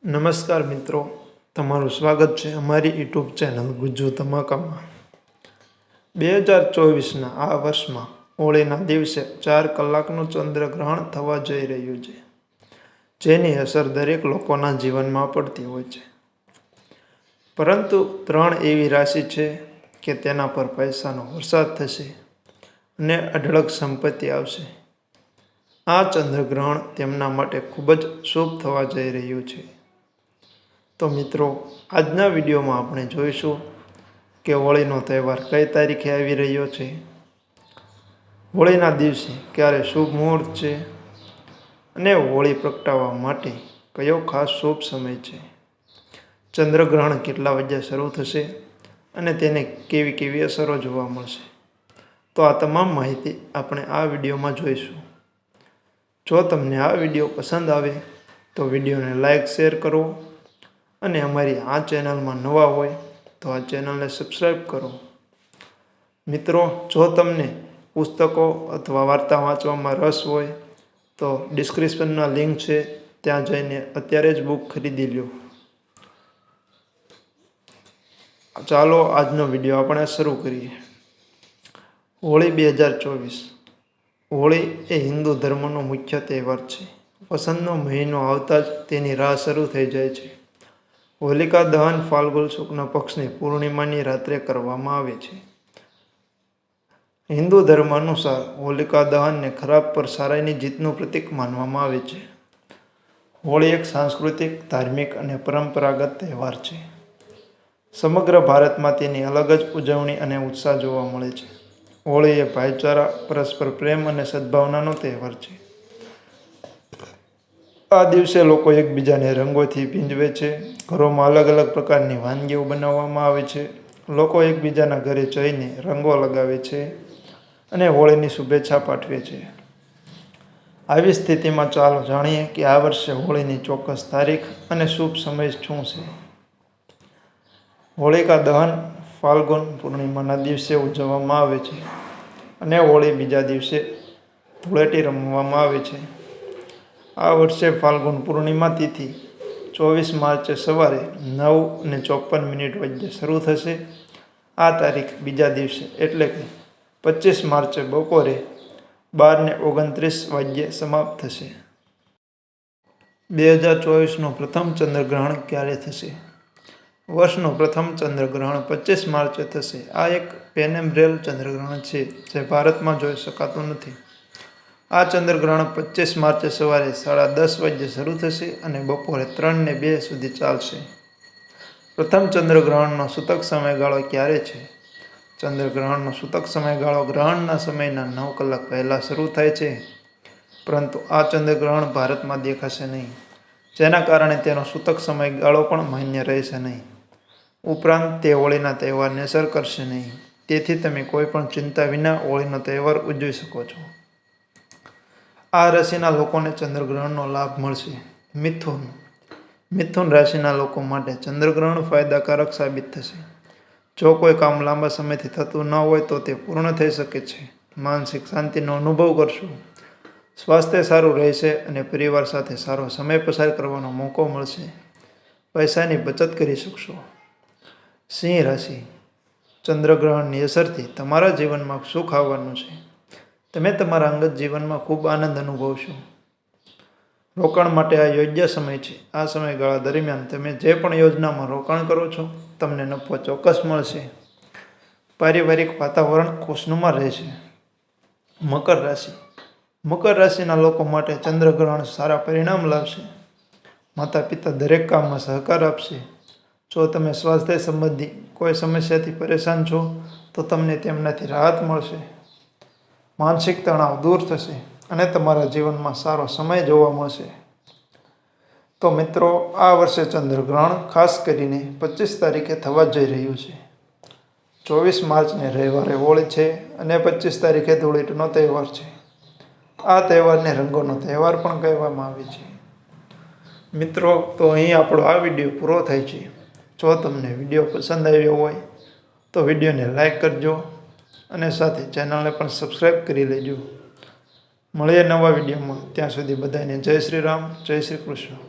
નમસ્કાર મિત્રો, તમારું સ્વાગત છે અમારી યુટ્યુબ ચેનલ ગુજ્જુ ધમાકામાં। 2024ના આ વર્ષમાં હોળીના દિવસે 4 કલાકનું ચંદ્રગ્રહણ થવા જઈ રહ્યું છે, જેની અસર દરેક લોકોના જીવનમાં પડતી હોય છે। પરંતુ 3 એવી રાશિ છે કે તેના પર પૈસાનો વરસાદ થશે અને અઢળક સંપત્તિ આવશે। આ ચંદ્રગ્રહણ તેમના માટે ખૂબ જ શુભ થવા જઈ રહ્યું છે। તો મિત્રો, આજના વિડીયોમાં આપણે જોઈશું કે હોળીનો તહેવાર કઈ તારીખે આવી રહ્યો છે, હોળીના દિવસે ક્યારે શુભ મુહૂર્ત છે અને હોળી પ્રગટાવવા માટે કયો ખાસ શુભ સમય છે, ચંદ્રગ્રહણ કેટલા વાગ્યે શરૂ થશે અને તેને કેવી કેવી અસરો જોવા મળશે। તો આ તમામ માહિતી આપણે આ વિડીયોમાં જોઈશું। જો તમને આ વિડીયો પસંદ આવે તો વિડીયોને લાઈક, શેર કરો અને અમારી આ ચેનલમાં નવા હોય તો આ ચેનલને સબસ્ક્રાઈબ કરો। મિત્રો, જો તમને પુસ્તકો અથવા વાર્તા વાંચવામાં રસ હોય તો ડિસ્ક્રિપ્શનમાં લિંક છે, ત્યાં જઈને અત્યારે જ બુક ખરીદી લો। ચાલો આજનો વિડીયો આપણે શરૂ કરીએ। હોળી 2024। હોળી એ હિન્દુ ધર્મનો મુખ્ય તહેવાર છે। વસંતનો મહિનો આવતા જ તેની રાહ શરૂ થઈ જાય છે। હોલિકા દહન ફાલ્ગુન શુક્લ પક્ષની પૂર્ણિમાની રાત્રે કરવામાં આવે છે। હિન્દુ ધર્મ અનુસાર હોલિકા દહનને ખરાબ પર સારાઈની જીતનું પ્રતીક માનવામાં આવે છે। હોળી એક સાંસ્કૃતિક, ધાર્મિક અને પરંપરાગત તહેવાર છે। સમગ્ર ભારતમાં તેની અલગ જ ઉજવણી અને ઉત્સાહ જોવા મળે છે। હોળી એ ભાઈચારા, પરસ્પર પ્રેમ અને સદ્ભાવનાનો તહેવાર છે। આ દિવસે લોકો એકબીજાને રંગોથી ભીંજવે છે, ઘરોમાં અલગ અલગ પ્રકારની વાનગીઓ બનાવવામાં આવે છે, લોકો એકબીજાના ઘરે જઈને રંગો લગાવે છે અને હોળીની શુભેચ્છા પાઠવે છે। આવી સ્થિતિમાં ચાલો જાણીએ કે આ વર્ષે હોળીની ચોક્કસ તારીખ અને શુભ સમય શું છે। હોલિકા દહન ફાલ્ગુન પૂર્ણિમાના દિવસે ઉજવવામાં આવે છે અને હોળી બીજા દિવસે ધૂળેટી રમવામાં આવે છે। આ વર્ષે ફાલ્ગુન પૂર્ણિમા તિથિ 24 માર્ચે સવારે 9:54 વાગ્યે શરૂ થશે। આ તારીખ બીજા દિવસે એટલે કે 25 માર્ચે બપોરે 12:29 વાગ્યે સમાપ્ત થશે। 2024નું પ્રથમ ચંદ્રગ્રહણ ક્યારે થશે? વર્ષનું પ્રથમ ચંદ્રગ્રહણ 25 માર્ચે થશે। આ એક પેનેમ્બ્રેલ ચંદ્રગ્રહણ છે જે ભારતમાં જોઈ શકાતું નથી। આ ચંદ્રગ્રહણ 25 માર્ચે સવારે 10:30 વાગ્યે શરૂ થશે અને બપોરે 3:02 સુધી ચાલશે। પ્રથમ ચંદ્રગ્રહણનો સૂતક સમયગાળો ક્યારે છે? ચંદ્રગ્રહણનો સૂતક સમયગાળો ગ્રહણના સમયના 9 કલાક પહેલાં શરૂ થાય છે, પરંતુ આ ચંદ્રગ્રહણ ભારતમાં દેખાશે નહીં, જેના કારણે તેનો સૂતક સમયગાળો પણ માન્ય રહેશે નહીં। ઉપરાંત તે હોળીના તહેવારને અસર કરશે નહીં, તેથી તમે કોઈ પણ ચિંતા વિના હોળીનો તહેવાર ઉજવી શકો છો। આ રાશિના લોકોને ચંદ્રગ્રહણનો લાભ મળશે। મિથુન। મિથુન રાશિના લોકો માટે ચંદ્રગ્રહણ ફાયદાકારક સાબિત થશે। જો કોઈ કામ લાંબા સમયથી થતું ન હોય તો તે પૂર્ણ થઈ શકે છે। માનસિક શાંતિનો અનુભવ કરશો, સ્વાસ્થ્ય સારું રહેશે અને પરિવાર સાથે સારો સમય પસાર કરવાનો મોકો મળશે। પૈસાની બચત કરી શકશો। સિંહ રાશિ। ચંદ્રગ્રહણની અસરથી તમારા જીવનમાં સુખ આવવાનું છે। તમે તમારા અંગત જીવનમાં ખૂબ આનંદ અનુભવશો। રોકાણ માટે આ યોગ્ય સમય છે। આ સમયગાળા દરમિયાન તમે જે પણ યોજનામાં રોકાણ કરો છો, તમને નફો ચોક્કસ મળશે। પારિવારિક વાતાવરણ ખુશનુમા રહેશે। મકર રાશિ। મકર રાશિના લોકો માટે ચંદ્રગ્રહણ સારા પરિણામ લાવશે। માતા પિતા દરેક કામમાં સહકાર આપશે। જો તમે સ્વાસ્થ્ય સંબંધી કોઈ સમસ્યાથી પરેશાન છો તો તમને તેમનાથી રાહત મળશે। માનસિક તણાવ દૂર થશે અને તમારા જીવનમાં સારો સમય જોવા મળશે। તો મિત્રો, આ વર્ષે ચંદ્રગ્રહણ ખાસ કરીને 25 તારીખે થવા જઈ રહ્યું છે। 24 માર્ચને રવિવારે હોળી છે અને 25 તારીખે ધૂળેટીનો તહેવાર છે। આ તહેવારને રંગોનો તહેવાર પણ કહેવામાં આવે છે। મિત્રો, તો અહીં આપણો આ વિડીયો પૂરો થાય છે। જો તમને વિડીયો પસંદ આવ્યો હોય તો વિડીયોને લાઈક કરજો અને સાથે ચેનલને પણ સબસ્ક્રાઈબ કરી લેજો। મળીએ નવા વિડીયોમાં, ત્યાં સુધી બધાને જય શ્રી રામ, જય શ્રી કૃષ્ણ।